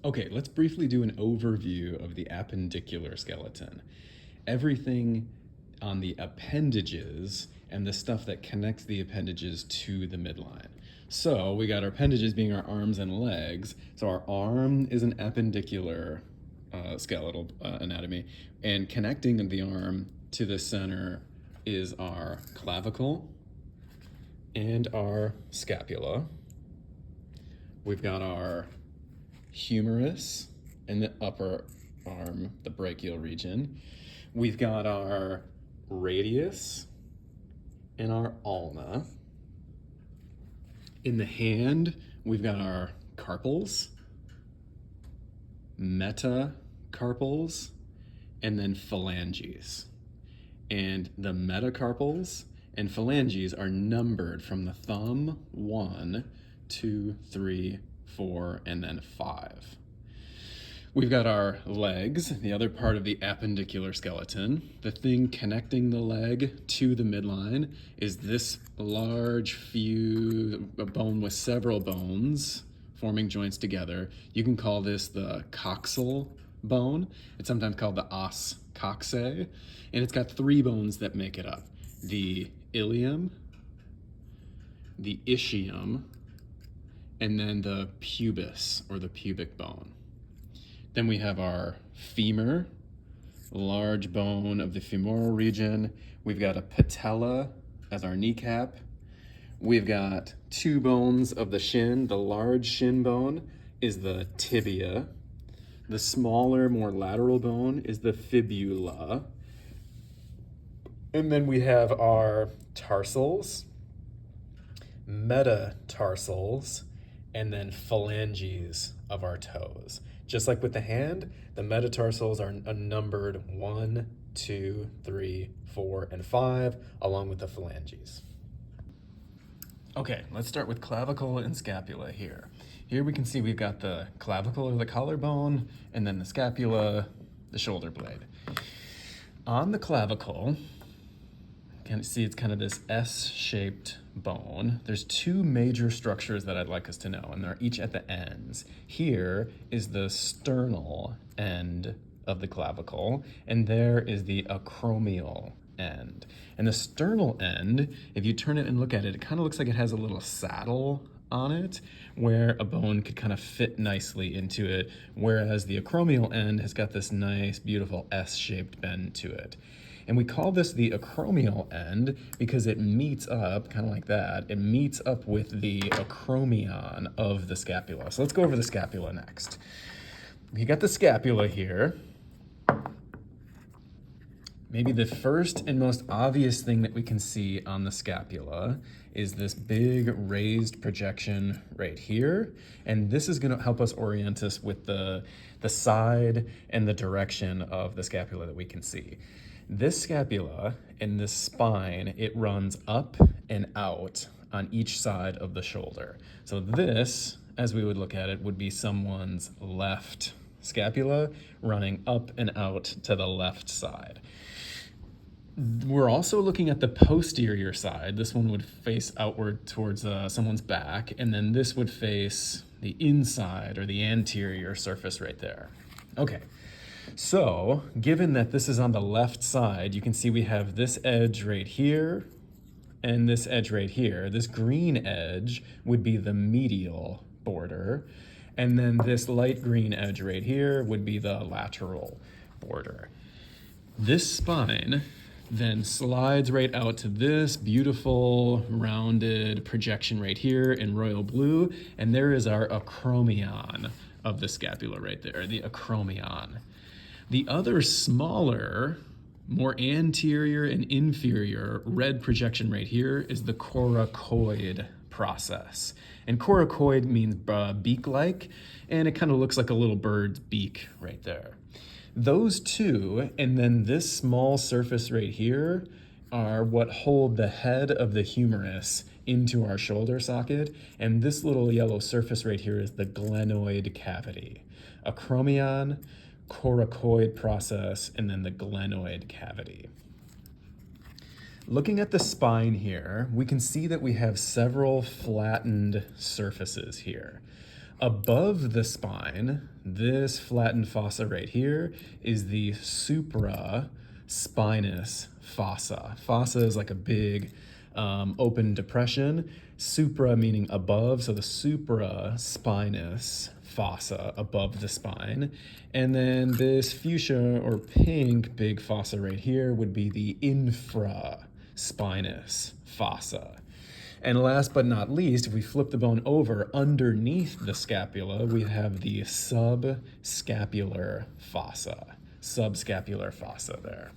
Okay, let's briefly do an overview of the appendicular skeleton. Everything on the appendages and the stuff that connects the appendages to the midline. So we got our appendages being our arms and legs. So our arm is an appendicular skeletal anatomy, and connecting the arm to the center is our clavicle and our scapula. We've got our humerus in the upper arm, the brachial region. We've got our radius and our ulna. In the hand, we've got our carpals, metacarpals, and then phalanges. And the metacarpals and phalanges are numbered from the thumb 1, 2, 3, 4, and then 5. We've got our legs, the other part of the appendicular skeleton. The thing connecting the leg to the midline is this large bone with several bones forming joints together. You can call this the coxal bone. It's sometimes called the os coxae, and it's got 3 bones that make it up: the ilium, the ischium, and then the pubis, or the pubic bone. Then we have our femur, large bone of the femoral region. We've got a patella as our kneecap. We've got 2 bones of the shin. The large shin bone is the tibia. The smaller, more lateral bone is the fibula. And then we have our tarsals, metatarsals, and then phalanges of our toes. Just like with the hand, the metatarsals are numbered 1, 2, 3, 4, and 5, along with the phalanges. Okay, let's start with clavicle and scapula here. Here we can see we've got the clavicle or the collarbone, and then the scapula, the shoulder blade. On the clavicle, you can see it's kind of this S-shaped bone. There's 2 major structures that I'd like us to know, and they're each at the ends. Here is the sternal end of the clavicle, and there is the acromial end. And the sternal end, if you turn it and look at it, it kind of looks like it has a little saddle on it where a bone could kind of fit nicely into it, whereas the acromial end has got this nice, beautiful S-shaped bend to it. And we call this the acromial end because it meets up, kind of like that, it meets up with the acromion of the scapula. So let's go over the scapula next. You got the scapula here. Maybe the first and most obvious thing that we can see on the scapula is this big raised projection right here. And this is going to help us orient us with the side and the direction of the scapula that we can see. This scapula and this spine, it runs up and out on each side of the shoulder. So this, as we would look at it, would be someone's left scapula running up and out to the left side. We're also looking at the posterior side. This one would face outward towards someone's back, and then this would face the inside or the anterior surface right there. Okay. So, given that this is on the left side, you can see we have this edge right here and this edge right here. This green edge would be the medial border, and then this light green edge right here would be the lateral border. This spine then slides right out to this beautiful rounded projection right here in royal blue, and there is our acromion of the scapula right there, the acromion. The other smaller, more anterior and inferior red projection right here is the coracoid process. And coracoid means beak-like, and it kind of looks like a little bird's beak right there. Those 2, and then this small surface right here, are what hold the head of the humerus into our shoulder socket, and this little yellow surface right here is the glenoid cavity. Acromion, coracoid process, and then the glenoid cavity. Looking at the spine here, we can see that we have several flattened surfaces here. Above the spine, this flattened fossa right here is the supraspinous fossa. Fossa is like a big open depression. Supra meaning above, so the supraspinous fossa above the spine. And then this fuchsia or pink big fossa right here would be the infraspinous fossa. And last but not least, if we flip the bone over underneath the scapula, we have the subscapular fossa. Subscapular fossa there.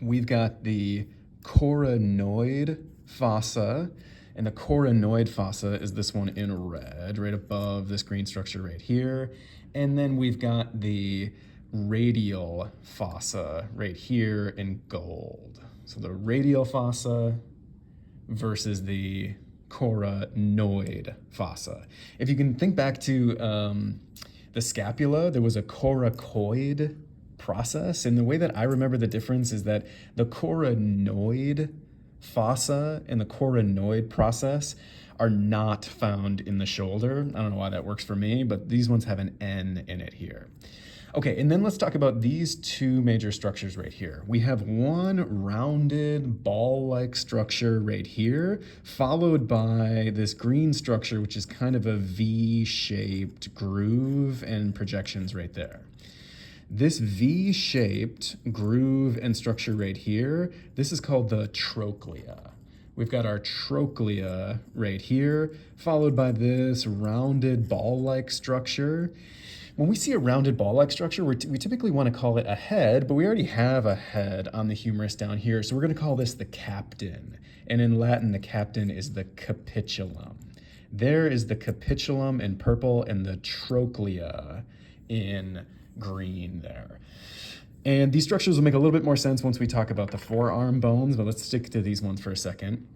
We've got the coronoid fossa, and the coronoid fossa is this one in red, right above this green structure right here. And then we've got the radial fossa right here in gold. So the radial fossa versus the coronoid fossa. If you can think back to the scapula, there was a coracoid process, and the way that I remember the difference is that the coronoid fossa and the coronoid process are not found in the shoulder. I don't know why that works for me, but these ones have an N in it here. Okay, and then let's talk about these two major structures right here. We have one rounded ball-like structure right here, followed by this green structure, which is kind of a V-shaped groove and projections right there. This V-shaped groove and structure right here, this is called the trochlea. We've got our trochlea right here, followed by this rounded ball-like structure. When we see a rounded ball-like structure, we typically want to call it a head, but we already have a head on the humerus down here, so we're going to call this the captain. And in Latin, the captain is the capitulum. There is the capitulum in purple and the trochlea in green there. And these structures will make a little bit more sense once we talk about the forearm bones, but let's stick to these ones for a second.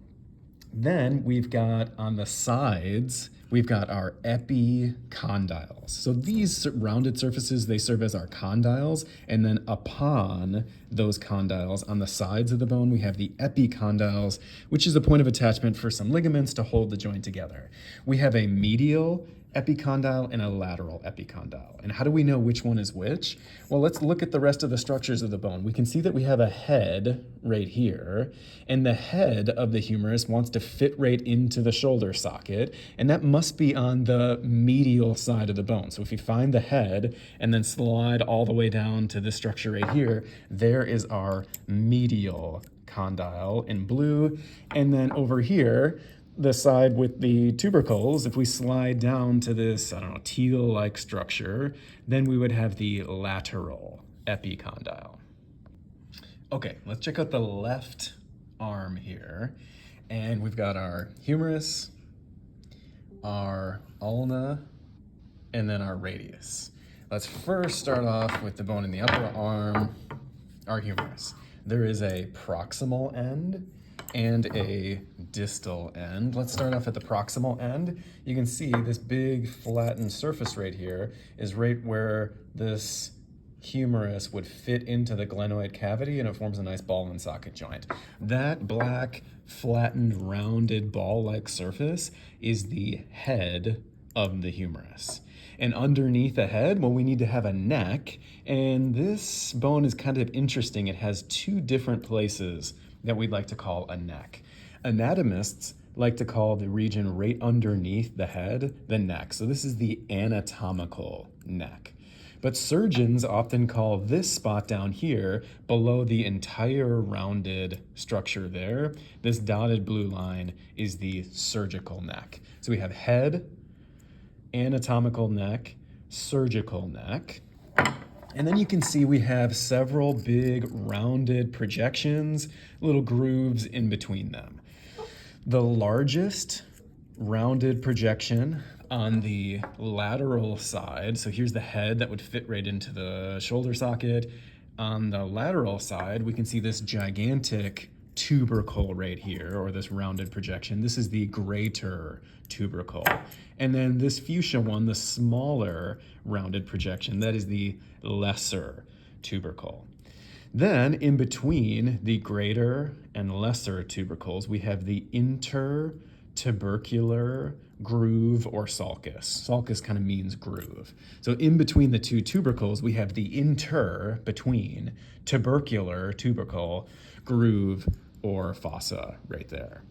Then we've got on the sides, we've got our epicondyles. So these rounded surfaces, they serve as our condyles, and then upon those condyles on the sides of the bone, we have the epicondyles, which is a point of attachment for some ligaments to hold the joint together. We have a medial epicondyle and a lateral epicondyle. And how do we know which one is which? Well, let's look at the rest of the structures of the bone. We can see that we have a head right here, and the head of the humerus wants to fit right into the shoulder socket, and that must be on the medial side of the bone. So if you find the head and then slide all the way down to this structure right here, there is our medial condyle in blue. And then over here, the side with the tubercles, if we slide down to this, I don't know, teal-like structure, then we would have the lateral epicondyle. Okay, let's check out the left arm here. And we've got our humerus, our ulna, and then our radius. Let's first start off with the bone in the upper arm, our humerus. There is a proximal end and a distal end. Let's start off at the proximal end. You can see this big flattened surface right here is right where this humerus would fit into the glenoid cavity, and it forms a nice ball and socket joint. That black, flattened, rounded ball-like surface is the head of the humerus. And underneath the head, well, we need to have a neck, and this bone is kind of interesting. It has two different places that we'd like to call a neck. Anatomists like to call the region right underneath the head the neck. So this is the anatomical neck. But surgeons often call this spot down here below the entire rounded structure there. This dotted blue line is the surgical neck. So we have head, anatomical neck, surgical neck. And then you can see we have several big rounded projections, little grooves in between them. The largest rounded projection on the lateral side, so here's the head that would fit right into the shoulder socket. On the lateral side, we can see this gigantic tubercle right here, or this rounded projection. This is the greater tubercle. And then this fuchsia one, the smaller rounded projection, that is the lesser tubercle. Then in between the greater and lesser tubercles, we have the intertubercular groove or sulcus. Sulcus kind of means groove. So in between the two tubercles, we have the between, tubercular, tubercle, groove, or fossa right there.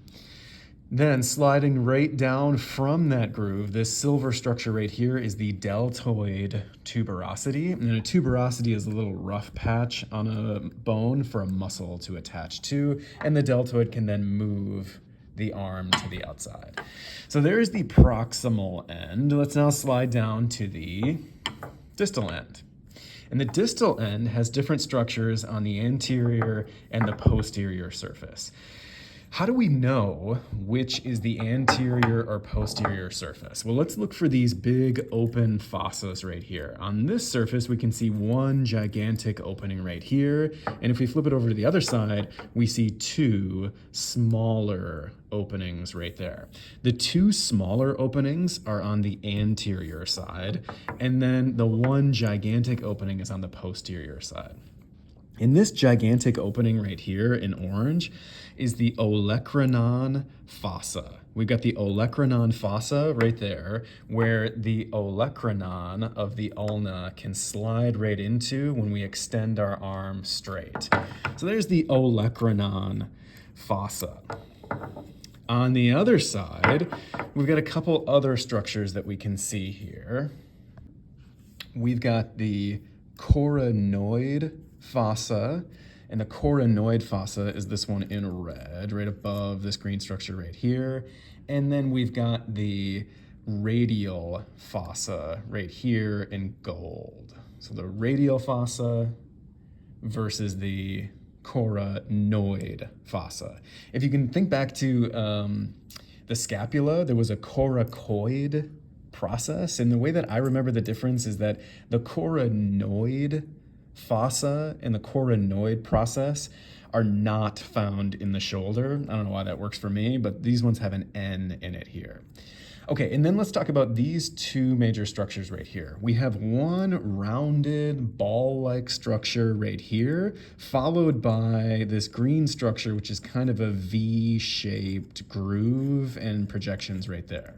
Then sliding right down from that groove, this silver structure right here is the deltoid tuberosity. And a tuberosity is a little rough patch on a bone for a muscle to attach to, and the deltoid can then move the arm to the outside. So there's the proximal end. Let's now slide down to the distal end. And the distal end has different structures on the anterior and the posterior surface. How do we know which is the anterior or posterior surface? Well, let's look for these big open fossas right here. On this surface, we can see one gigantic opening right here. And if we flip it over to the other side, we see two smaller openings right there. The two smaller openings are on the anterior side, and then the one gigantic opening is on the posterior side. In this gigantic opening right here in orange is the olecranon fossa. We've got the olecranon fossa right there, where the olecranon of the ulna can slide right into when we extend our arm straight. So there's the olecranon fossa. On the other side, we've got a couple other structures that we can see here. We've got the coronoid fossa, and the coronoid fossa is this one in red, right above this green structure right here. And then we've got the radial fossa right here in gold. So the radial fossa versus the coronoid fossa. If you can think back to the scapula, there was a coracoid process, and the way that I remember the difference is that the coronoid fossa and the coronoid process are not found in the shoulder. I don't know why that works for me, but these ones have an N in it here. Okay, and then let's talk about these two major structures right here. We have one rounded ball-like structure right here, followed by this green structure, which is kind of a V-shaped groove and projections right there.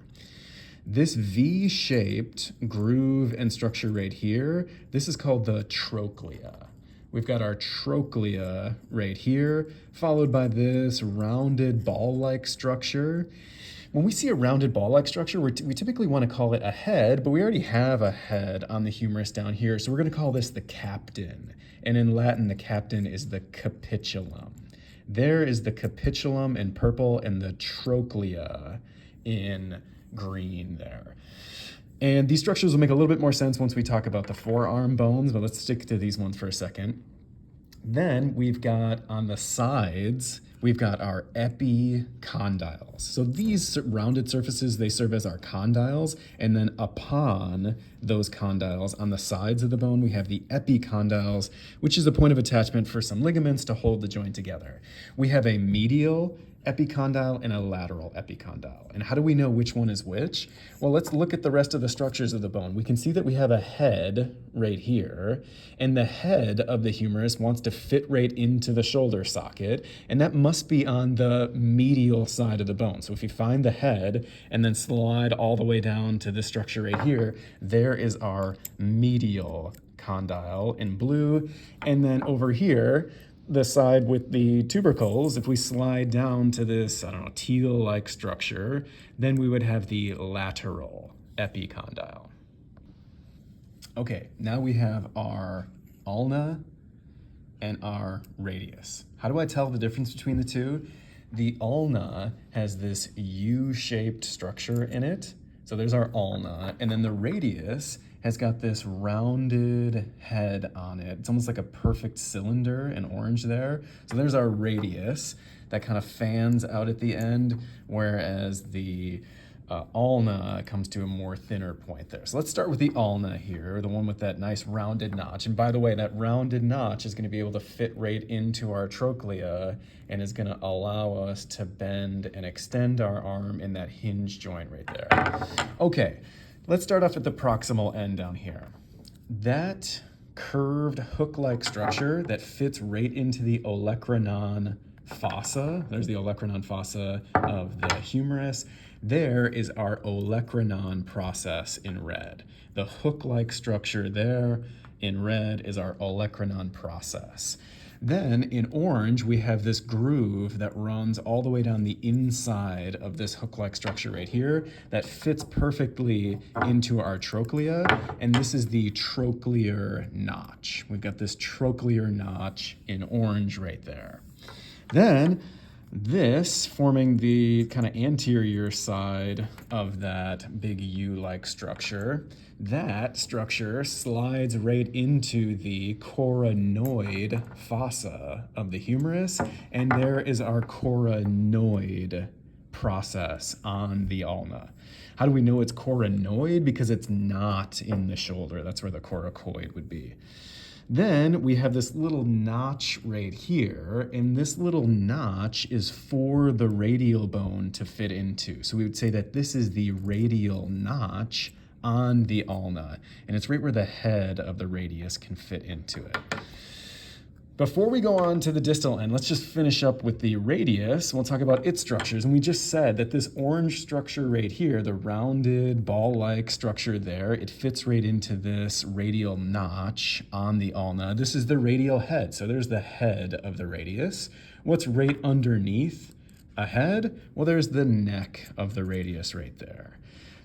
This V-shaped groove and structure right here, this is called the trochlea. We've got our trochlea right here, followed by this rounded ball-like structure. When we see a rounded ball-like structure, we typically want to call it a head, but we already have a head on the humerus down here, so we're going to call this the captain. And in Latin, the captain is the capitulum. There is the capitulum in purple and the trochlea in green there. And these structures will make a little bit more sense once we talk about the forearm bones, but let's stick to these ones for a second. Then we've got on the sides, we've got our epicondyles. So these rounded surfaces, they serve as our condyles, and then upon those condyles on the sides of the bone, we have the epicondyles, which is a point of attachment for some ligaments to hold the joint together. We have a medial epicondyle and a lateral epicondyle. And how do we know which one is which? Well, let's look at the rest of the structures of the bone. We can see that we have a head right here, and the head of the humerus wants to fit right into the shoulder socket, and that must be on the medial side of the bone. So if you find the head and then slide all the way down to this structure right here, there is our medial condyle in blue. And then over here, the side with the tubercles, if we slide down to this, I don't know, teal-like structure, then we would have the lateral epicondyle. Okay, now we have our ulna and our radius. How do I tell the difference between the two? The ulna has this U-shaped structure in it. So there's our ulna, and then the radius has got this rounded head on it. It's almost like a perfect cylinder in orange there. So there's our radius that kind of fans out at the end, whereas the ulna comes to a more thinner point there. So let's start with the ulna here, the one with that nice rounded notch. And by the way, that rounded notch is going to be able to fit right into our trochlea and is going to allow us to bend and extend our arm in that hinge joint right there. Okay, let's start off at the proximal end down here. That curved hook-like structure that fits right into the olecranon fossa, there's the olecranon fossa of the humerus. There is our olecranon process in red. The hook-like structure there in red is our olecranon process. Then in orange, we have this groove that runs all the way down the inside of this hook-like structure right here that fits perfectly into our trochlea, and this is the trochlear notch. We've got this trochlear notch in orange right there. Then this, forming the kind of anterior side of that big U-like structure, that structure slides right into the coronoid fossa of the humerus, and there is our coronoid process on the ulna. How do we know it's coronoid? Because it's not in the shoulder. That's where the coracoid would be. Then we have this little notch right here, and this little notch is for the radial bone to fit into. So we would say that this is the radial notch on the ulna, and it's right where the head of the radius can fit into it. Before we go on to the distal end, let's just finish up with the radius. We'll talk about its structures. And we just said that this orange structure right here, the rounded ball-like structure there, it fits right into this radial notch on the ulna. This is the radial head. So there's the head of the radius. What's right underneath a head? Well, there's the neck of the radius right there.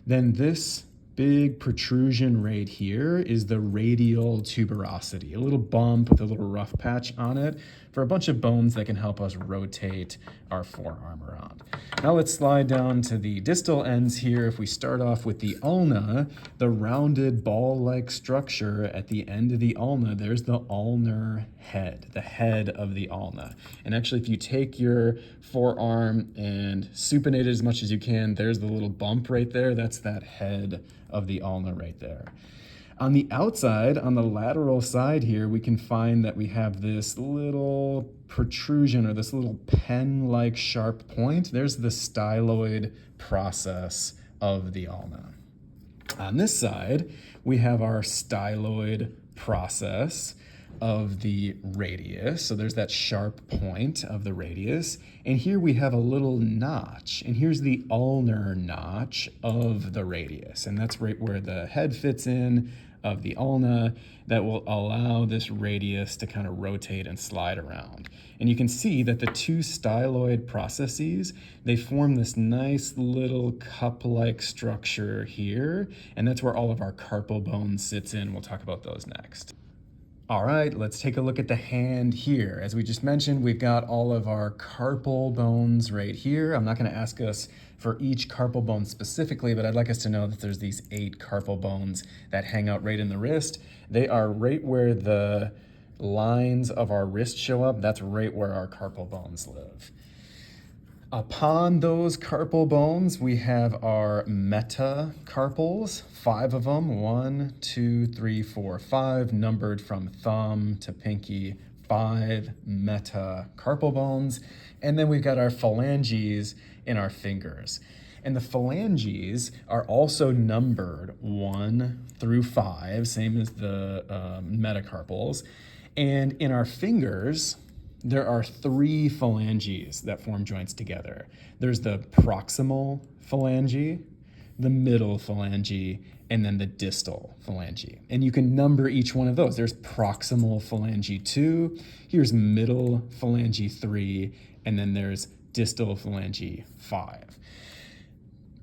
Then this big protrusion right here is the radial tuberosity, a little bump with a little rough patch on it for a bunch of bones that can help us rotate our forearm around. Now let's slide down to the distal ends here. If we start off with the ulna, the rounded ball-like structure at the end of the ulna, there's the ulnar head, the head of the ulna. And actually, if you take your forearm and supinate it as much as you can, there's the little bump right there. That's that head of the ulna right there. On the outside, on the lateral side here, we can find that we have this little protrusion or this little pen-like sharp point. There's the styloid process of the ulna. On this side, we have our styloid process of the radius. So there's that sharp point of the radius. And here we have a little notch. And here's the ulnar notch of the radius. And that's right where the head fits in of the ulna that will allow this radius to kind of rotate and slide around. And you can see that the two styloid processes, they form this nice little cup-like structure here. And that's where all of our carpal bone sits in. We'll talk about those next. All right, let's take a look at the hand here. As we just mentioned, we've got all of our carpal bones right here. I'm not going to ask us for each carpal bone specifically, but I'd like us to know that there's these 8 carpal bones that hang out right in the wrist. They are right where the lines of our wrist show up. That's right where our carpal bones live. Upon those carpal bones, we have our metacarpals, 5 of them, 1, 2, 3, 4, 5, numbered from thumb to pinky, 5 metacarpal bones. And then we've got our phalanges in our fingers. And the phalanges are also numbered 1 through 5, same as the metacarpals. And in our fingers, there are 3 phalanges that form joints together. There's the proximal phalange, the middle phalange, and then the distal phalange. And you can number each one of those. There's proximal phalange 2, here's middle phalange 3, and then there's distal phalange 5.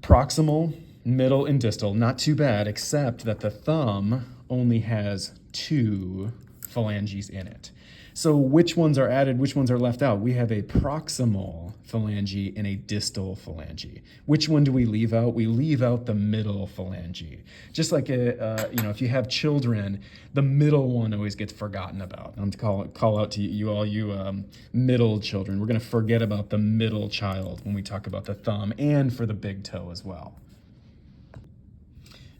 Proximal, middle, and distal, not too bad, except that the thumb only has 2 phalanges in it. So which ones are added, which ones are left out? We have a proximal phalange and a distal phalange. Which one do we leave out? We leave out the middle phalange. Just like if you have children, the middle one always gets forgotten about. I'm to call out to you all you middle children. We're going to forget about the middle child when we talk about the thumb and for the big toe as well.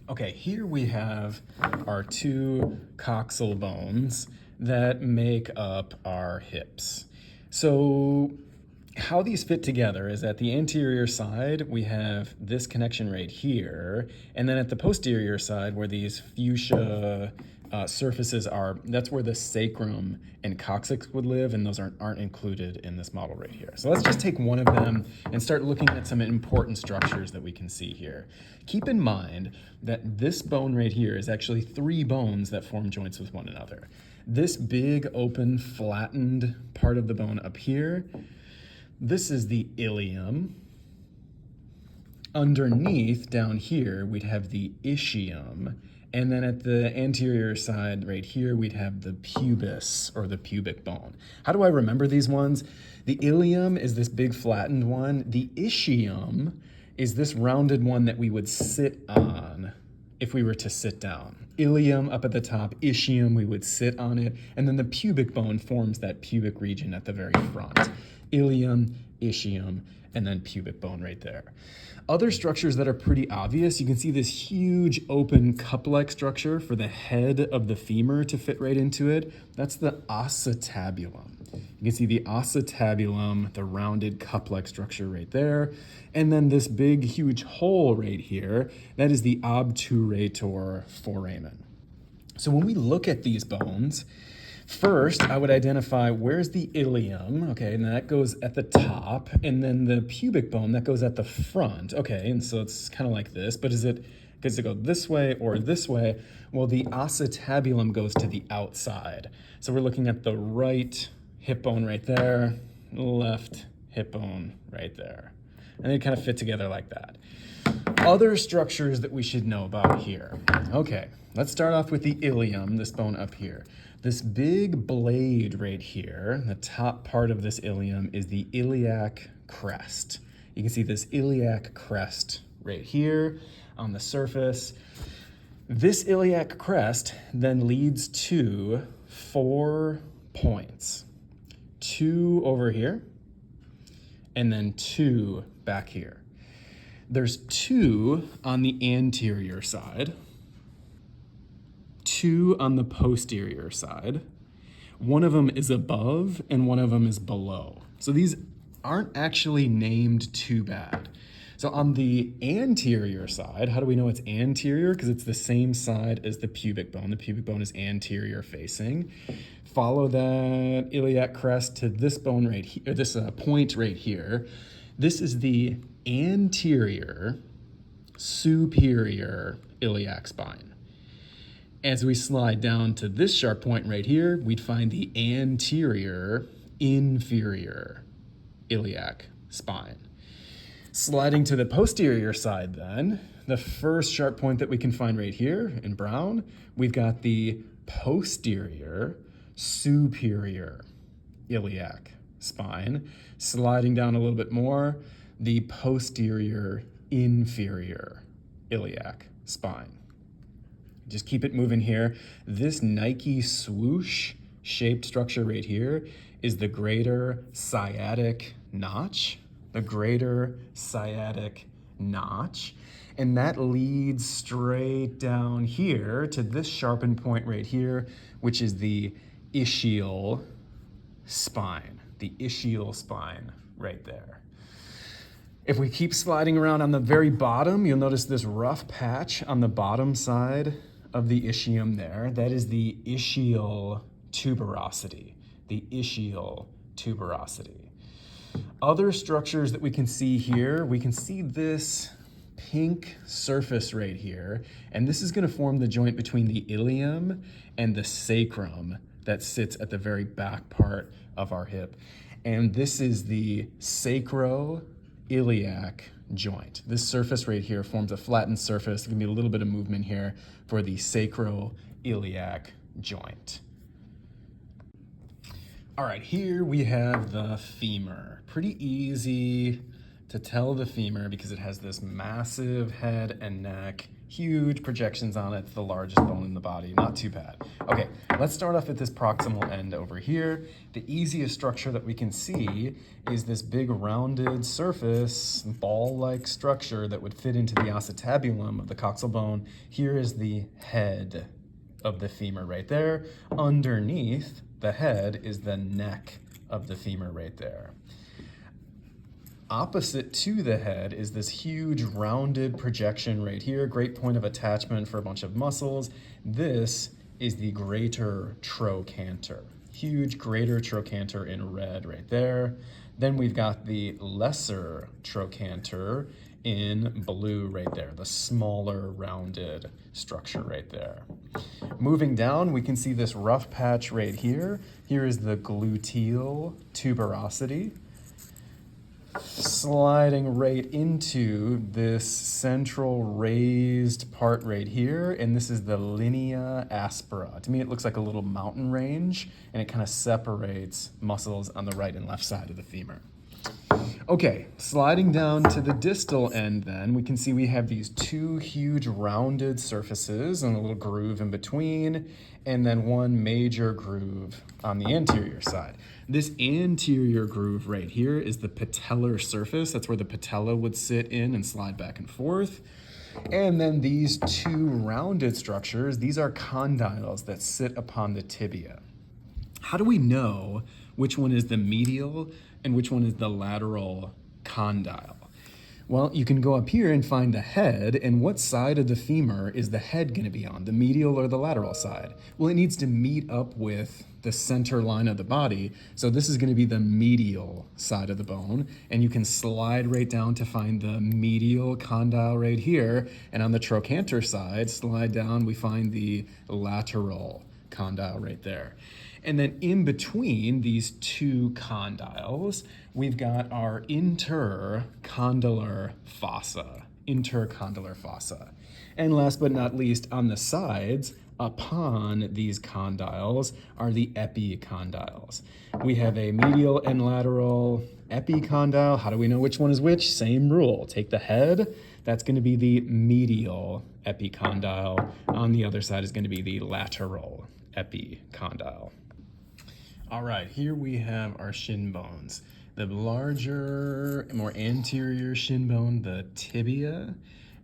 Okay, here we have our 2 coxal bones that make up our hips. So how these fit together is at the anterior side, we have this connection right here. And then at the posterior side, where these fuchsia surfaces are, that's where the sacrum and coccyx would live, and those aren't included in this model right here. So let's just take one of them and start looking at some important structures that we can see here. Keep in mind that this bone right here is actually 3 bones that form joints with one another. This big, open, flattened part of the bone up here, this is the ilium. Underneath, down here, we'd have the ischium. And then at the anterior side right here, we'd have the pubis, or the pubic bone. How do I remember these ones? The ilium is this big flattened one. The ischium is this rounded one that we would sit on if we were to sit down. Ilium up at the top, ischium, we would sit on it, and then the pubic bone forms that pubic region at the very front. Ilium, ischium, and then pubic bone right there. Other structures that are pretty obvious, you can see this huge open cup-like structure for the head of the femur to fit right into it. That's the acetabulum. You can see the acetabulum, the rounded cup-like structure right there. And then this big, huge hole right here, that is the obturator foramen. So when we look at these bones, first, I would identify where's the ilium, okay, and that goes at the top, and then the pubic bone, that goes at the front, okay, and so it's kind of like this, but does it go this way or this way? Well, the acetabulum goes to the outside. So we're looking at the right hip bone right there, left hip bone right there. And they kind of fit together like that. Other structures that we should know about here. Okay, let's start off with the ilium, this bone up here. This big blade right here, the top part of this ilium is the iliac crest. You can see this iliac crest right here on the surface. This iliac crest then leads to 4 points. 2 over here, and then 2 back here. There's 2 on the anterior side, 2 on the posterior side. One of them is above and one of them is below. So these aren't actually named too bad. So on the anterior side, how do we know it's anterior? Because it's the same side as the pubic bone. The pubic bone is anterior facing. Follow that iliac crest to this bone right here, this point right here. This is the anterior superior iliac spine. As we slide down to this sharp point right here, we'd find the anterior inferior iliac spine. Sliding to the posterior side then, the first sharp point that we can find right here in brown, we've got the posterior superior iliac spine. Sliding down a little bit more, the posterior inferior iliac spine. Just keep it moving here. This Nike swoosh shaped structure right here is the greater sciatic notch. The greater sciatic notch. And that leads straight down here to this sharpened point right here, which is the ischial spine. The ischial spine right there. If we keep sliding around on the very bottom, you'll notice this rough patch on the bottom side of the ischium there. That is the ischial tuberosity. The ischial tuberosity. Other structures that we can see here, we can see this pink surface right here, and this is going to form the joint between the ilium and the sacrum that sits at the very back part of our hip. And this is the sacroiliac joint. This surface right here forms a flattened surface. There's going to be a little bit of movement here for the sacroiliac joint. All right, here we have the femur. Pretty easy to tell the femur because it has this massive head and neck, huge projections on it. It's the largest bone in the body, not too bad. Okay, let's start off at this proximal end over here. The easiest structure that we can see is this big rounded surface, ball-like structure that would fit into the acetabulum of the coxal bone. Here is the head of the femur right there. Underneath the head is the neck of the femur right there. Opposite to the head is this huge rounded projection right here, great point of attachment for a bunch of muscles. This is the greater trochanter. Huge greater trochanter in red right there. Then we've got the lesser trochanter in blue right there, the smaller rounded structure right there. Moving down, we can see this rough patch right here. Here is the gluteal tuberosity, sliding right into this central raised part right here, and this is the linea aspera. To me, it looks like a little mountain range, and it kind of separates muscles on the right and left side of the femur. Okay, sliding down to the distal end then, we can see we have these two huge rounded surfaces and a little groove in between, and then one major groove on the anterior side. This anterior groove right here is the patellar surface. That's where the patella would sit in and slide back and forth. And then these two rounded structures, these are condyles that sit upon the tibia. How do we know which one is the medial and which one is the lateral condyle? Well, you can go up here and find the head, and what side of the femur is the head going to be on, the medial or the lateral side? Well, it needs to meet up with the center line of the body, so this is going to be the medial side of the bone, and you can slide right down to find the medial condyle right here, and on the trochanter side, slide down, we find the lateral condyle right there. And then in between these two condyles, we've got our intercondylar fossa. And last but not least, on the sides, upon these condyles are the epicondyles. We have a medial and lateral epicondyle. How do we know which one is which? Same rule. Take the head, that's going to be the medial epicondyle. On the other side is going to be the lateral epicondyle. All right, here we have our shin bones. The larger, more anterior shin bone, the tibia,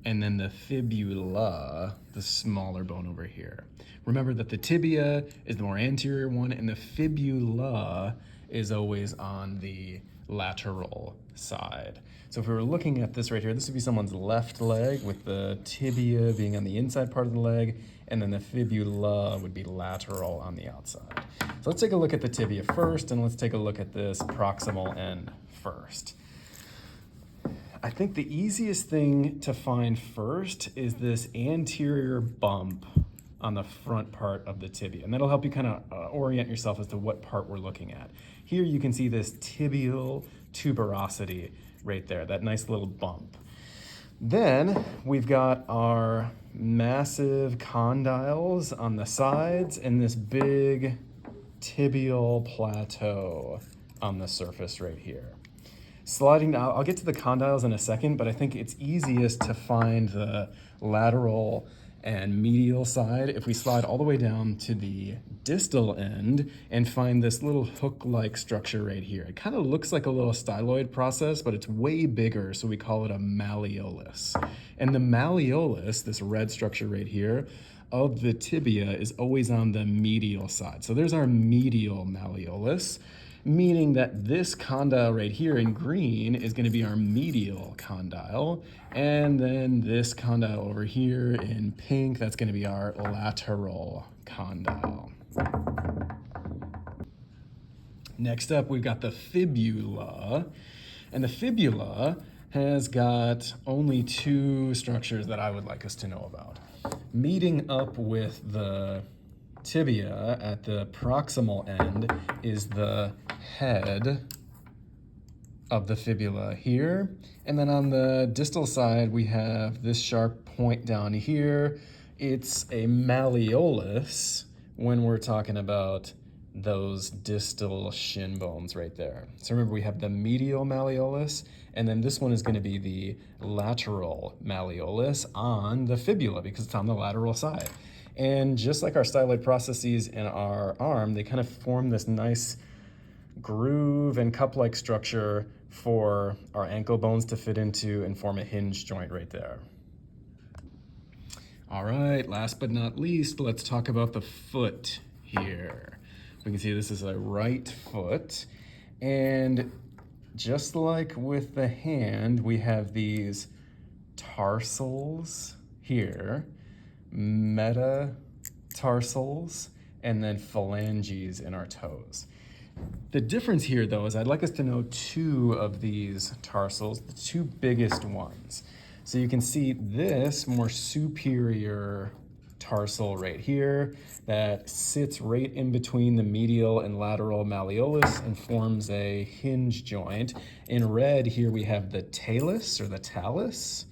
and then the fibula, the smaller bone over here. Remember that the tibia is the more anterior one, and the fibula is always on the lateral side. So if we were looking at this right here, this would be someone's left leg with the tibia being on the inside part of the leg, and then the fibula would be lateral on the outside. So let's take a look at the tibia first, and let's take a look at this proximal end first. I think the easiest thing to find first is this anterior bump on the front part of the tibia, and that'll help you kind of orient yourself as to what part we're looking at. Here you can see this tibial tuberosity right there, that nice little bump. Then we've got our massive condyles on the sides and this big tibial plateau on the surface right here. Sliding out, I'll get to the condyles in a second, but I think it's easiest to find the lateral and medial side if we slide all the way down to the distal end and find this little hook-like structure right here. It kind of looks like a little styloid process, but it's way bigger, so we call it a malleolus. And the malleolus, this red structure right here, of the tibia is always on the medial side. So there's our medial malleolus, meaning that this condyle right here in green is going to be our medial condyle, and then this condyle over here in pink, that's going to be our lateral condyle. Next up, we've got the fibula, and the fibula has got only two structures that I would like us to know about. Meeting up with the tibia at the proximal end is the head of the fibula here, and then on the distal side we have this sharp point down here. It's a malleolus when we're talking about those distal shin bones right there. So remember, we have the medial malleolus, and then this one is going to be the lateral malleolus on the fibula because it's on the lateral side. And just like our styloid processes in our arm, they kind of form this nice groove and cup-like structure for our ankle bones to fit into and form a hinge joint right there. All right, last but not least, let's talk about the foot here. We can see this is a right foot, and just like with the hand, we have these tarsals here, metatarsals, and then phalanges in our toes. The difference here, though, is I'd like us to know two of these tarsals, the two biggest ones. So you can see this more superior tarsal right here that sits right in between the medial and lateral malleolus and forms a hinge joint. In red here we have the talus or the talus,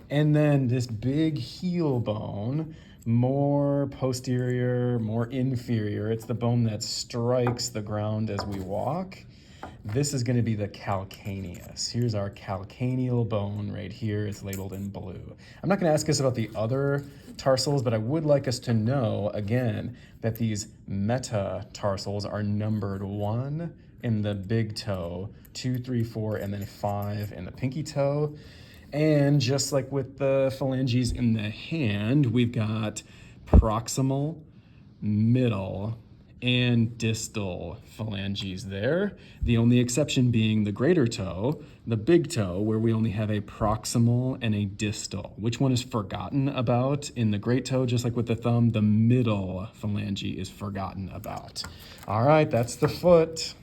and then this big heel bone, more posterior, more inferior. It's the bone that strikes the ground as we walk. This is going to be the calcaneus. Here's our calcaneal bone right here. It's labeled in blue. I'm not going to ask us about the other tarsals, but I would like us to know, again, that these metatarsals are numbered 1 in the big toe, 2, 3, 4, and then 5 in the pinky toe. And just like with the phalanges in the hand, we've got proximal, middle, and distal phalanges there. The only exception being the greater toe, the big toe, where we only have a proximal and a distal. Which one is forgotten about? In the great toe, just like with the thumb, the middle phalange is forgotten about. All right, that's the foot.